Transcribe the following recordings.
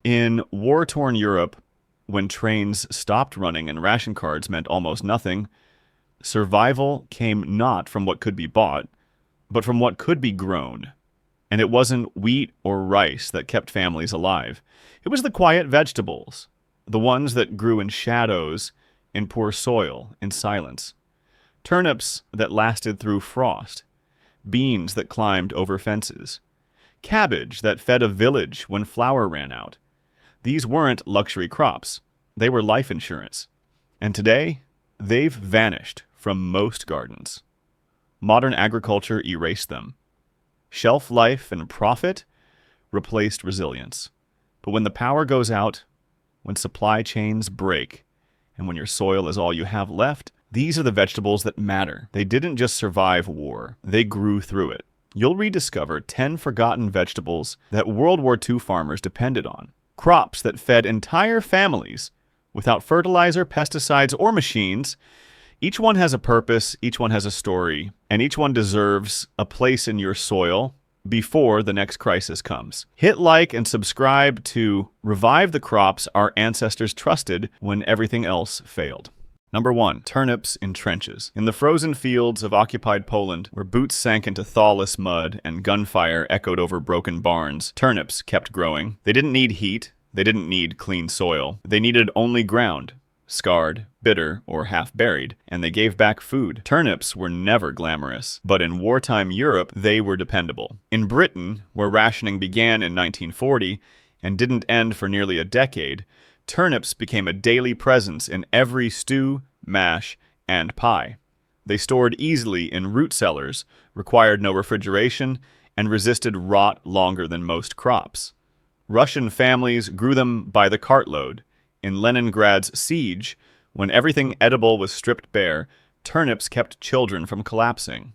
In war-torn Europe, when trains stopped running and ration cards meant almost nothing, survival came not from what could be bought, but from what could be grown. And it wasn't wheat or rice that kept families alive. It was the quiet vegetables, the ones that grew in shadows, in poor soil, in silence. Turnips that lasted through frost, beans that climbed over fences, cabbage that fed a village when flour ran out. These weren't luxury crops. They were life insurance. And today, they've vanished from most gardens. Modern agriculture erased them. Shelf life and profit replaced resilience. But when the power goes out, when supply chains break, and when your soil is all you have left, these are the vegetables that matter. They didn't just survive war, they grew through it. You'll rediscover 10 forgotten vegetables that World War II farmers depended on. Crops that fed entire families without fertilizer, pesticides, or machines. Each one has a purpose, each one has a story, and each one deserves a place in your soil before the next crisis comes. Hit like and subscribe to revive the crops our ancestors trusted when everything else failed. Number 1, turnips in trenches. In the frozen fields of occupied Poland, where boots sank into thawless mud and gunfire echoed over broken barns, turnips kept growing. They didn't need heat. They didn't need clean soil. They needed only ground, scarred, bitter, or half-buried, and they gave back food. Turnips were never glamorous, but in wartime Europe, they were dependable. In Britain, where rationing began in 1940 and didn't end for nearly a decade, turnips became a daily presence in every stew, mash, and pie. They stored easily in root cellars, required no refrigeration, and resisted rot longer than most crops. Russian families grew them by the cartload. In Leningrad's siege, when everything edible was stripped bare, turnips kept children from collapsing.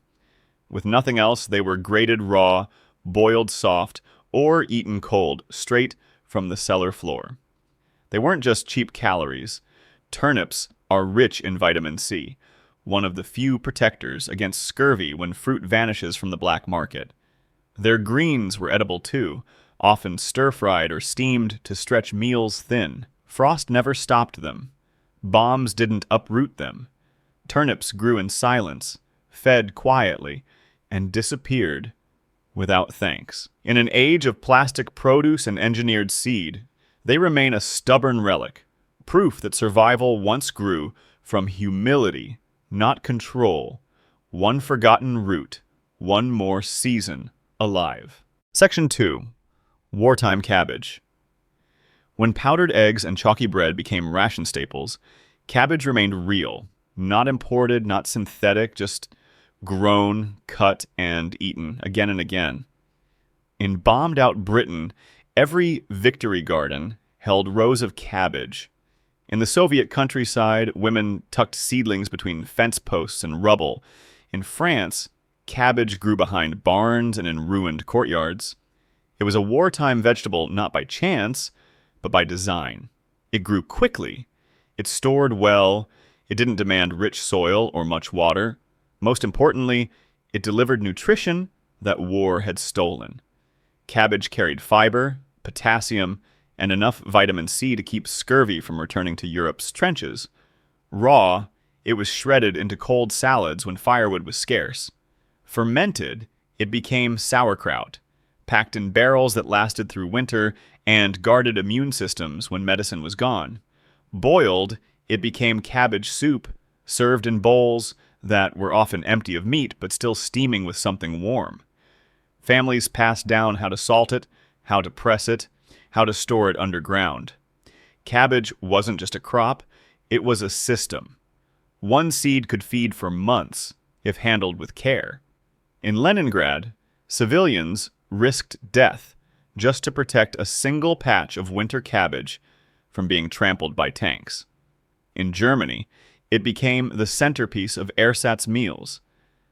With nothing else, they were grated raw, boiled soft, or eaten cold, straight from the cellar floor. They weren't just cheap calories. Turnips are rich in vitamin C, one of the few protectors against scurvy when fruit vanishes from the black market. Their greens were edible too, often stir-fried or steamed to stretch meals thin. Frost never stopped them. Bombs didn't uproot them. Turnips grew in silence, fed quietly, and disappeared without thanks. In an age of plastic produce and engineered seed, they remain a stubborn relic, proof that survival once grew from humility, not control, one forgotten root, one more season alive. Section 2. Wartime cabbage. When powdered eggs and chalky bread became ration staples, cabbage remained real, not imported, not synthetic, just grown, cut, and eaten again and again. In bombed-out Britain, every victory garden held rows of cabbage. In the Soviet countryside, women tucked seedlings between fence posts and rubble. In France, cabbage grew behind barns and in ruined courtyards. It was a wartime vegetable not by chance, but by design. It grew quickly. It stored well. It didn't demand rich soil or much water. Most importantly, it delivered nutrition that war had stolen. Cabbage carried fiber, potassium, and enough vitamin C to keep scurvy from returning to Europe's trenches. Raw, it was shredded into cold salads when firewood was scarce. Fermented, it became sauerkraut, packed in barrels that lasted through winter and guarded immune systems when medicine was gone. Boiled, it became cabbage soup, served in bowls that were often empty of meat but still steaming with something warm. Families passed down how to salt it, how to press it, how to store it underground. Cabbage wasn't just a crop, it was a system. One seed could feed for months if handled with care. In Leningrad, civilians risked death just to protect a single patch of winter cabbage from being trampled by tanks. In Germany, it became the centerpiece of ersatz meals,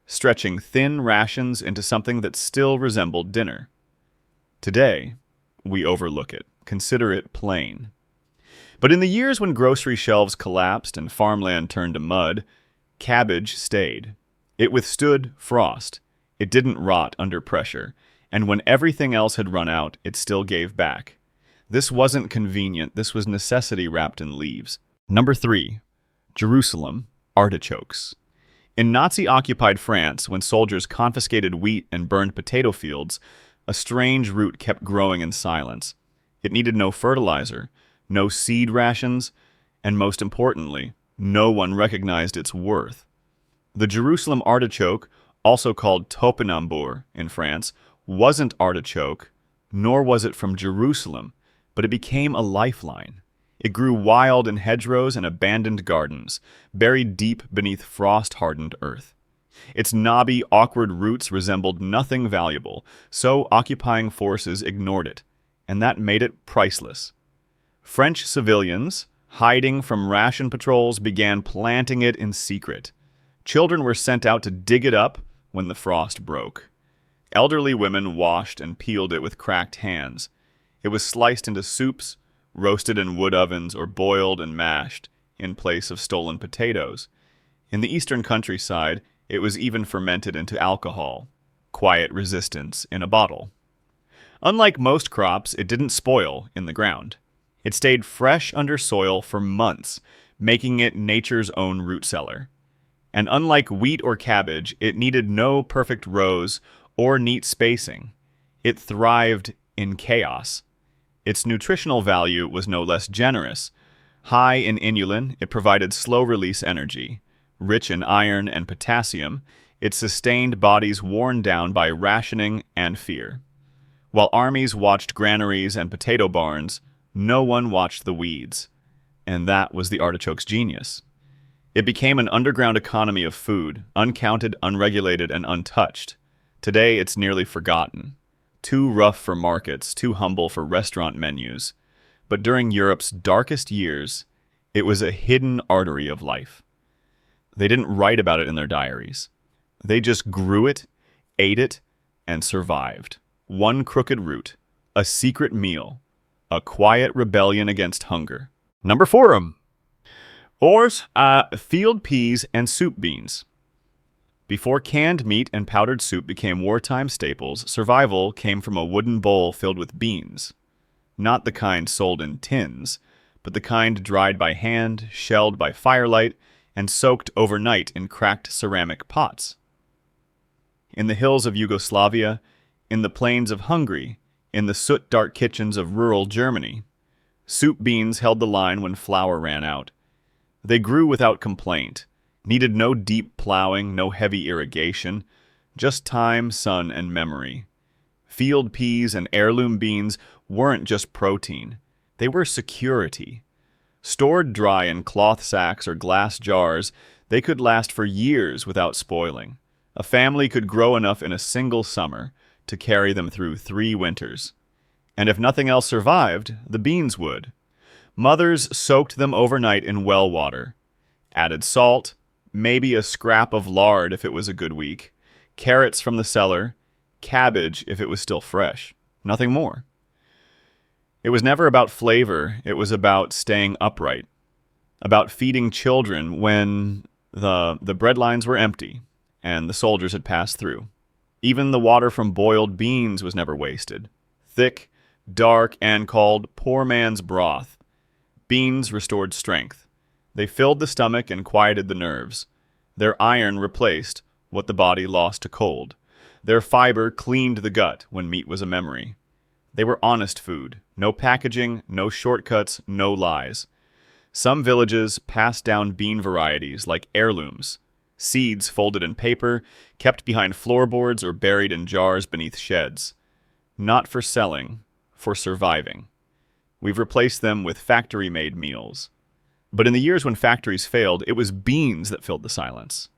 stretching thin rations into something that still resembled dinner. Today, we overlook it, consider it plain. But in the years when grocery shelves collapsed and farmland turned to mud, cabbage stayed. It withstood frost. It didn't rot under pressure. And when everything else had run out, it still gave back. This wasn't convenient, this was necessity wrapped in leaves. Number 3. Jerusalem, artichokes. In Nazi-occupied France, when soldiers confiscated wheat and burned potato fields, a strange root kept growing in silence. It needed no fertilizer, no seed rations, and most importantly, no one recognized its worth. The Jerusalem artichoke, also called topinambour in France, wasn't artichoke, nor was it from Jerusalem, but it became a lifeline. It grew wild in hedgerows and abandoned gardens, buried deep beneath frost-hardened earth. Its knobby, awkward roots resembled nothing valuable, so occupying forces ignored it, and that made it priceless. French civilians, hiding from ration patrols, began planting it in secret. Children were sent out to dig it up when the frost broke. Elderly women washed and peeled it with cracked hands. It was sliced into soups, roasted in wood ovens, or boiled and mashed in place of stolen potatoes. In the eastern countryside, it was even fermented into alcohol. Quiet resistance in a bottle. Unlike most crops, it didn't spoil in the ground. It stayed fresh under soil for months, making it nature's own root cellar. And unlike wheat or cabbage, it needed no perfect rows or neat spacing. It thrived in chaos. Its nutritional value was no less generous. High in inulin, it provided slow-release energy. Rich in iron and potassium, it sustained bodies worn down by rationing and fear. While armies watched granaries and potato barns, no one watched the weeds. And that was the artichoke's genius. It became an underground economy of food, uncounted, unregulated, and untouched. Today, it's nearly forgotten. Too rough for markets, too humble for restaurant menus. But during Europe's darkest years, it was a hidden artery of life. They didn't write about it in their diaries. They just grew it, ate it, and survived. One crooked root, a secret meal, a quiet rebellion against hunger. Number 4. Field peas and soup beans. Before canned meat and powdered soup became wartime staples, survival came from a wooden bowl filled with beans. Not the kind sold in tins, but the kind dried by hand, shelled by firelight, and soaked overnight in cracked ceramic pots. In the hills of Yugoslavia, in the plains of Hungary, in the soot-dark kitchens of rural Germany, soup beans held the line when flour ran out. They grew without complaint, needed no deep plowing, no heavy irrigation, just time, sun, and memory. Field peas and heirloom beans weren't just protein. They were security. Stored dry in cloth sacks or glass jars, they could last for years without spoiling. A family could grow enough in a single summer to carry them through 3 winters. And if nothing else survived, the beans would. Mothers soaked them overnight in well water, added salt, maybe a scrap of lard if it was a good week, carrots from the cellar, cabbage if it was still fresh. Nothing more. It was never about flavor, it was about staying upright, about feeding children when the bread lines were empty and the soldiers had passed through. Even the water from boiled beans was never wasted. Thick, dark, and called poor man's broth. Beans restored strength. They filled the stomach and quieted the nerves. Their iron replaced what the body lost to cold. Their fiber cleaned the gut when meat was a memory. They were honest food. No packaging, no shortcuts, no lies. Some villages passed down bean varieties like heirlooms. Seeds folded in paper, kept behind floorboards or buried in jars beneath sheds. Not for selling, for surviving. We've replaced them with factory-made meals. But in the years when factories failed, it was beans that filled the silence.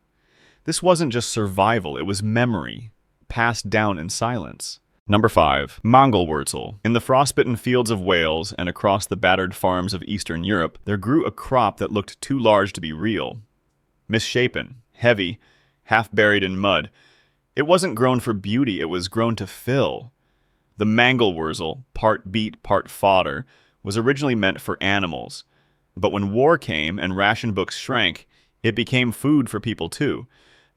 This wasn't just survival, it was memory, passed down in silence. Number 5. Mangelwurzel. In the frostbitten fields of Wales and across the battered farms of Eastern Europe, there grew a crop that looked too large to be real. Misshapen, heavy, half buried in mud. It wasn't grown for beauty, it was grown to fill. The Mangelwurzel, part beet, part fodder, was originally meant for animals. But when war came and ration books shrank, it became food for people too.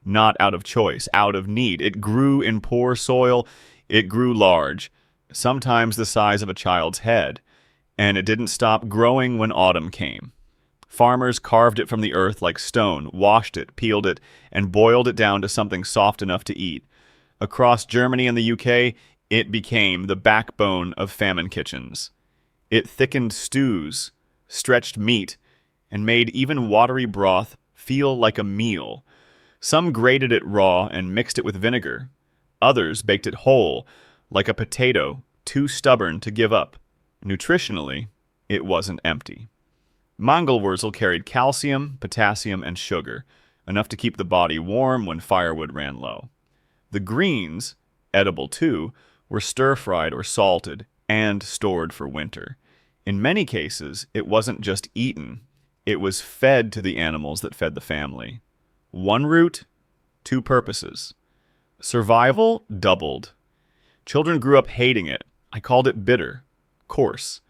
Not out of choice, out of need. It grew in poor soil. It grew large, sometimes the size of a child's head. And it didn't stop growing when autumn came. Farmers carved it from the earth like stone, washed it, peeled it, and boiled it down to something soft enough to eat. Across Germany and the UK, it became the backbone of famine kitchens. It thickened stews, stretched meat, and made even watery broth feel like a meal. Some grated it raw and mixed it with vinegar. Others baked it whole, like a potato, too stubborn to give up. Nutritionally, it wasn't empty. Mangelwurzel carried calcium, potassium, and sugar, enough to keep the body warm when firewood ran low. The greens, edible too, were stir-fried or salted and stored for winter. In many cases, it wasn't just eaten. It was fed to the animals that fed the family. One root, two purposes. Survival doubled. Children grew up hating it. I called it bitter, coarse.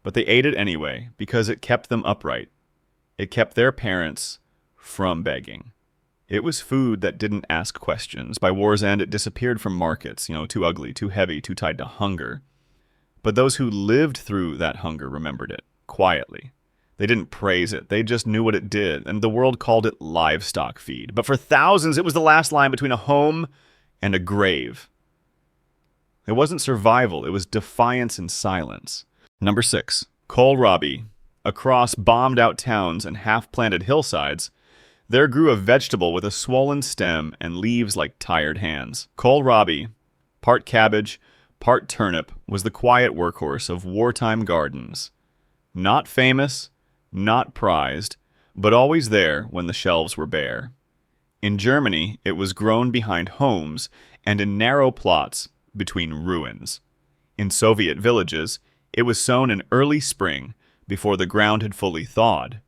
But they ate it anyway because it kept them upright. It kept their parents from begging. It was food that didn't ask questions. By war's end, it disappeared from markets, too ugly, too heavy, too tied to hunger. But those who lived through that hunger remembered it, quietly. They didn't praise it. They just knew what it did, and the world called it livestock feed. But for thousands, it was the last line between a home and a grave. It wasn't survival. It was defiance and silence. Number 6. Kohlrabi. Across bombed-out towns and half-planted hillsides, there grew a vegetable with a swollen stem and leaves like tired hands. Kohlrabi, part cabbage, part turnip, was the quiet workhorse of wartime gardens. Not famous, not prized, but always there when the shelves were bare. In Germany, it was grown behind homes and in narrow plots between ruins. In Soviet villages, it was sown in early spring before the ground had fully thawed.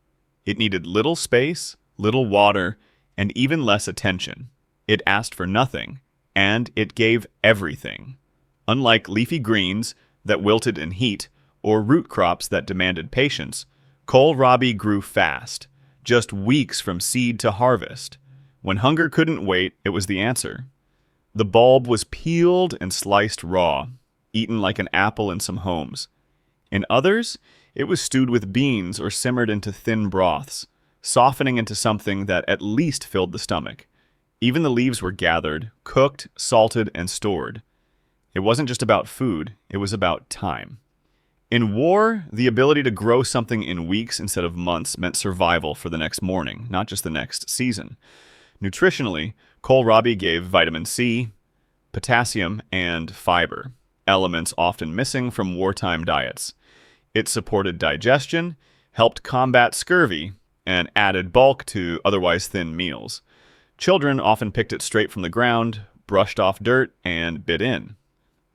It needed little space, little water, and even less attention. It asked for nothing, and it gave everything. Unlike leafy greens that wilted in heat or root crops that demanded patience, kohlrabi grew fast, just weeks from seed to harvest. When hunger couldn't wait, it was the answer. The bulb was peeled and sliced raw, eaten like an apple in some homes. In others, it was stewed with beans or simmered into thin broths, softening into something that at least filled the stomach. Even the leaves were gathered, cooked, salted, and stored. It wasn't just about food, it was about time. In war, the ability to grow something in weeks instead of months meant survival for the next morning, not just the next season. Nutritionally, kohlrabi gave vitamin C, potassium, and fiber, elements often missing from wartime diets. It supported digestion, helped combat scurvy, and added bulk to otherwise thin meals. Children often picked it straight from the ground, brushed off dirt, and bit in.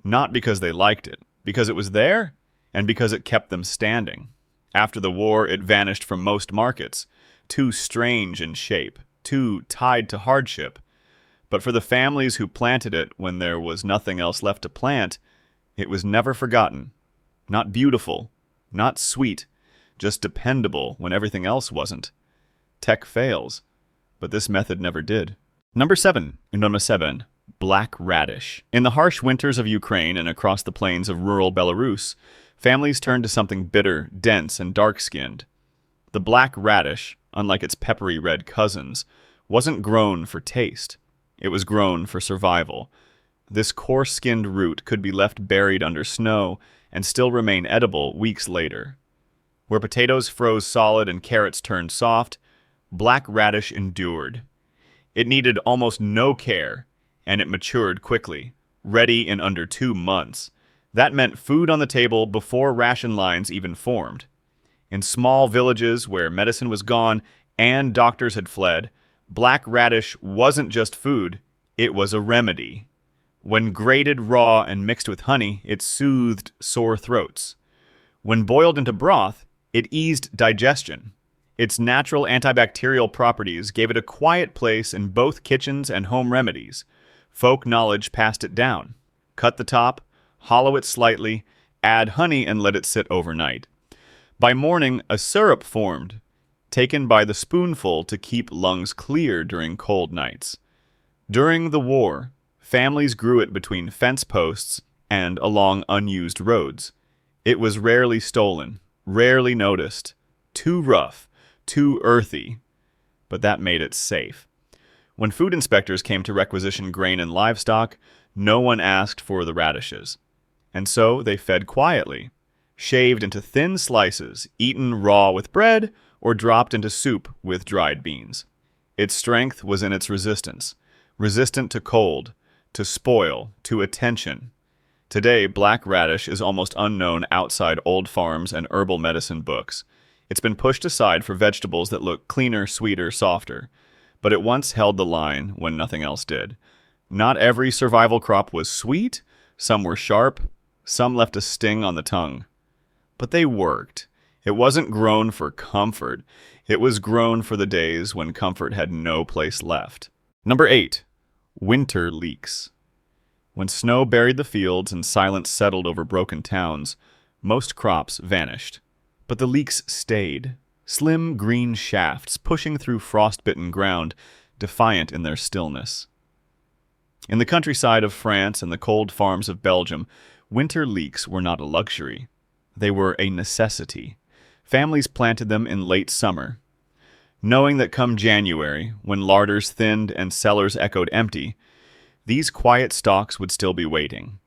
Not because they liked it, because it was there, and because it kept them standing. After the war, it vanished from most markets, too strange in shape, too tied to hardship. But for the families who planted it when there was nothing else left to plant, it was never forgotten. Not beautiful, not sweet, just dependable when everything else wasn't. Tech fails, but this method never did. Number 7, black radish. In the harsh winters of Ukraine and across the plains of rural Belarus, families turned to something bitter, dense, and dark-skinned. The black radish, unlike its peppery red cousins, wasn't grown for taste. It was grown for survival. This coarse-skinned root could be left buried under snow and still remain edible weeks later. Where potatoes froze solid and carrots turned soft, black radish endured. It needed almost no care, and it matured quickly, ready in under 2 months. That meant food on the table before ration lines even formed. In small villages where medicine was gone and doctors had fled, black radish wasn't just food, it was a remedy. When grated raw and mixed with honey, it soothed sore throats. When boiled into broth, it eased digestion. Its natural antibacterial properties gave it a quiet place in both kitchens and home remedies. Folk knowledge passed it down. Cut the top, hollow it slightly, add honey and let it sit overnight. By morning, a syrup formed, taken by the spoonful to keep lungs clear during cold nights. During the war, families grew it between fence posts and along unused roads. It was rarely stolen, rarely noticed, too rough, too earthy, but that made it safe. When food inspectors came to requisition grain and livestock, no one asked for the radishes. And so they fed quietly, shaved into thin slices, eaten raw with bread, or dropped into soup with dried beans. Its strength was in its resistance, resistant to cold, to spoil, to attention. Today, black radish is almost unknown outside old farms and herbal medicine books. It's been pushed aside for vegetables that look cleaner, sweeter, softer. But it once held the line when nothing else did. Not every survival crop was sweet, some were sharp, some left a sting on the tongue. But they worked. It wasn't grown for comfort. It was grown for the days when comfort had no place left. Number 8. Winter leeks. When snow buried the fields and silence settled over broken towns, most crops vanished. But the leeks stayed, slim green shafts pushing through frost-bitten ground, defiant in their stillness. In the countryside of France and the cold farms of Belgium, winter leeks were not a luxury. They were a necessity. Families planted them in late summer, knowing that come January, when larders thinned and cellars echoed empty, these quiet stalks would still be waiting.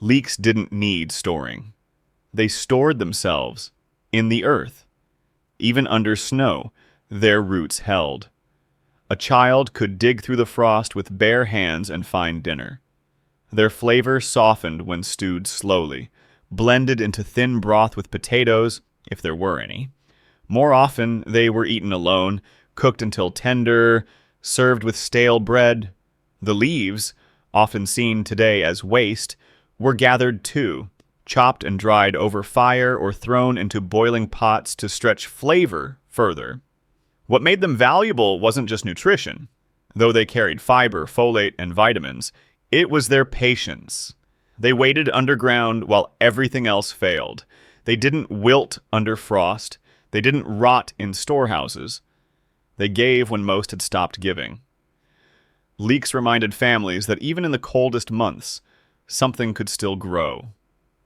Leeks didn't need storing. They stored themselves in the earth. Even under snow, their roots held. A child could dig through the frost with bare hands and find dinner. Their flavor softened when stewed slowly, blended into thin broth with potatoes, if there were any. More often, they were eaten alone, cooked until tender, served with stale bread. The leaves, often seen today as waste, were gathered too, chopped and dried over fire or thrown into boiling pots to stretch flavor further. What made them valuable wasn't just nutrition. Though they carried fiber, folate, and vitamins, it was their patience. They waited underground while everything else failed. They didn't wilt under frost. They didn't rot in storehouses. They gave when most had stopped giving. Leeks reminded families that even in the coldest months, something could still grow.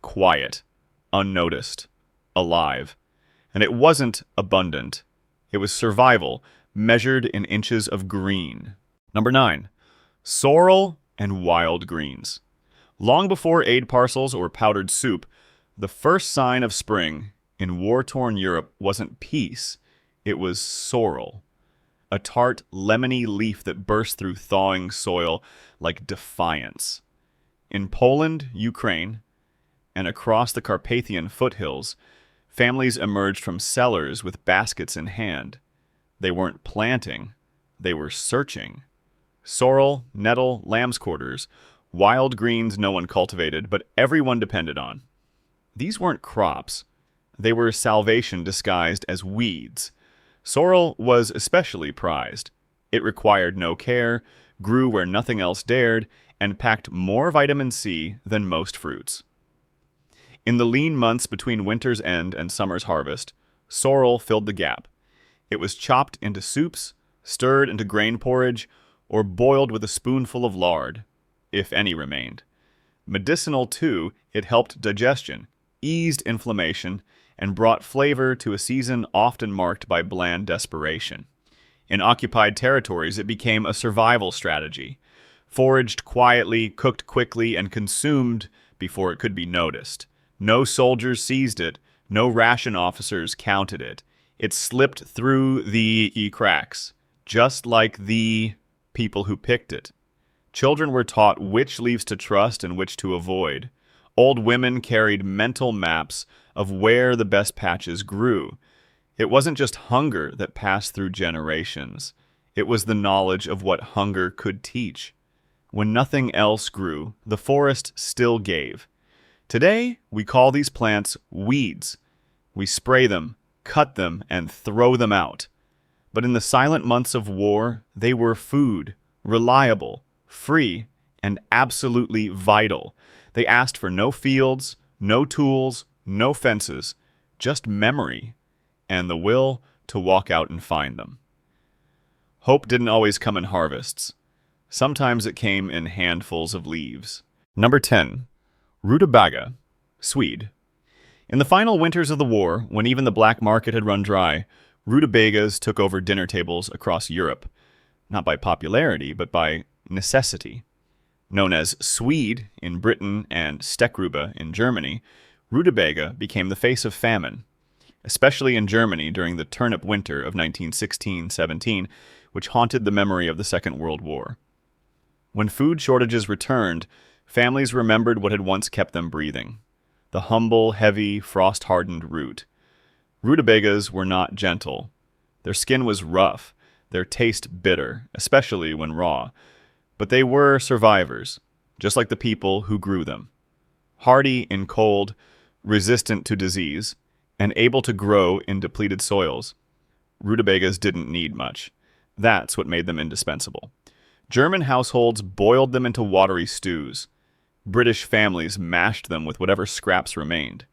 Quiet, unnoticed, alive. And it wasn't abundant. It was survival, measured in inches of green. Number 9. Sorrel and wild greens. Long before aid parcels or powdered soup, the first sign of spring in war-torn Europe wasn't peace, it was sorrel. A tart, lemony leaf that burst through thawing soil like defiance. In Poland, Ukraine, and across the Carpathian foothills, families emerged from cellars with baskets in hand. They weren't planting, they were searching. Sorrel, nettle, lamb's quarters, wild greens no one cultivated, but everyone depended on. These weren't crops. They were salvation disguised as weeds. Sorrel was especially prized. It required no care, grew where nothing else dared, and packed more vitamin C than most fruits. In the lean months between winter's end and summer's harvest, sorrel filled the gap. It was chopped into soups, stirred into grain porridge, or boiled with a spoonful of lard, if any remained. Medicinal, too, it helped digestion, eased inflammation, and brought flavor to a season often marked by bland desperation. In occupied territories, it became a survival strategy, foraged quietly, cooked quickly, and consumed before it could be noticed. No soldiers seized it, no ration officers counted it. It slipped through the cracks, just like the people who picked it. Children were taught which leaves to trust and which to avoid. Old women carried mental maps of where the best patches grew. It wasn't just hunger that passed through generations. It was the knowledge of what hunger could teach. When nothing else grew, the forest still gave. Today, we call these plants weeds. We spray them, cut them, and throw them out. But in the silent months of war, they were food, reliable, free, and absolutely vital. They asked for no fields, no tools, no fences, just memory, and the will to walk out and find them. Hope didn't always come in harvests. Sometimes it came in handfuls of leaves. Number 10. Rutabaga, Swede. In the final winters of the war, when even the black market had run dry, rutabagas took over dinner tables across Europe, not by popularity, but by necessity. Known as Swede in Britain and Steckrübe in Germany, rutabaga became the face of famine, especially in Germany during the turnip winter of 1916-17, which haunted the memory of the Second World War. When food shortages returned, families remembered what had once kept them breathing: the humble, heavy, frost-hardened root. Rutabagas were not gentle. Their skin was rough, their taste bitter, especially when raw. But they were survivors, just like the people who grew them. Hardy in cold, resistant to disease, and able to grow in depleted soils. Rutabagas didn't need much. That's what made them indispensable. German households boiled them into watery stews. British families mashed them with whatever scraps remained.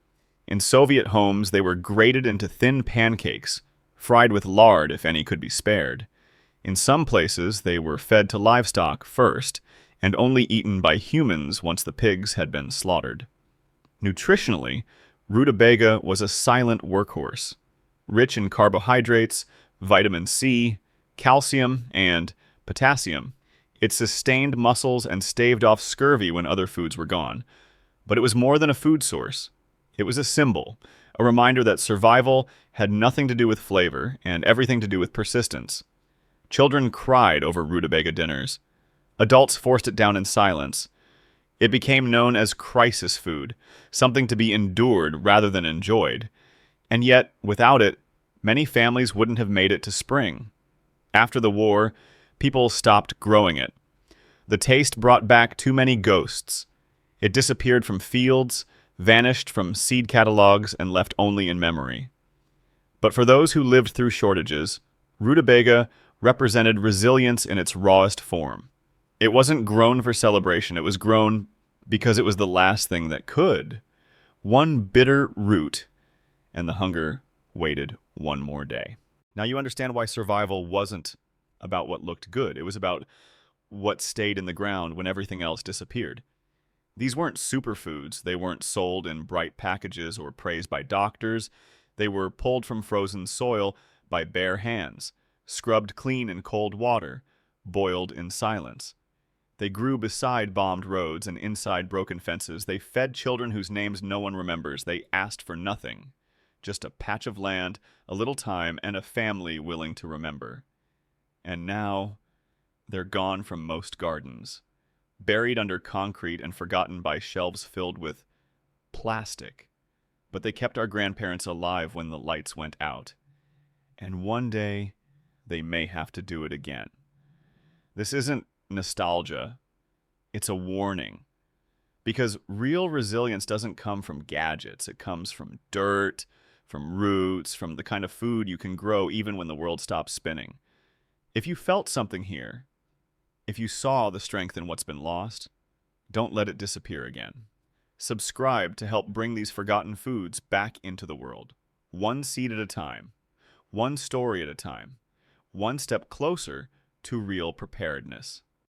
In Soviet homes, they were grated into thin pancakes, fried with lard if any could be spared. In some places, they were fed to livestock first, and only eaten by humans once the pigs had been slaughtered. Nutritionally, rutabaga was a silent workhorse, rich in carbohydrates, vitamin C, calcium, and potassium. It sustained muscles and staved off scurvy when other foods were gone. But it was more than a food source. It was a symbol, a reminder that survival had nothing to do with flavor and everything to do with persistence. Children cried over rutabaga dinners. Adults forced it down in silence. It became known as crisis food, something to be endured rather than enjoyed. And yet, without it, many families wouldn't have made it to spring. After the war, people stopped growing it. The taste brought back too many ghosts. It disappeared from fields, vanished from seed catalogs, and left only in memory. But for those who lived through shortages, rutabaga represented resilience in its rawest form. It wasn't grown for celebration, it was grown because it was the last thing that could. One bitter root, and the hunger waited one more day. Now you understand why survival wasn't about what looked good. It was about what stayed in the ground when everything else disappeared. These weren't superfoods. They weren't sold in bright packages or praised by doctors. They were pulled from frozen soil by bare hands, scrubbed clean in cold water, boiled in silence. They grew beside bombed roads and inside broken fences. They fed children whose names no one remembers. They asked for nothing. Just a patch of land, a little time, and a family willing to remember. And now, they're gone from most gardens, buried under concrete and forgotten by shelves filled with plastic. But they kept our grandparents alive when the lights went out. And one day, they may have to do it again. This isn't nostalgia. It's a warning. Because real resilience doesn't come from gadgets. It comes from dirt, from roots, from the kind of food you can grow even when the world stops spinning. If you felt something here, if you saw the strength in what's been lost, don't let it disappear again. Subscribe to help bring these forgotten foods back into the world. One seed at a time, one story at a time, one step closer to real preparedness.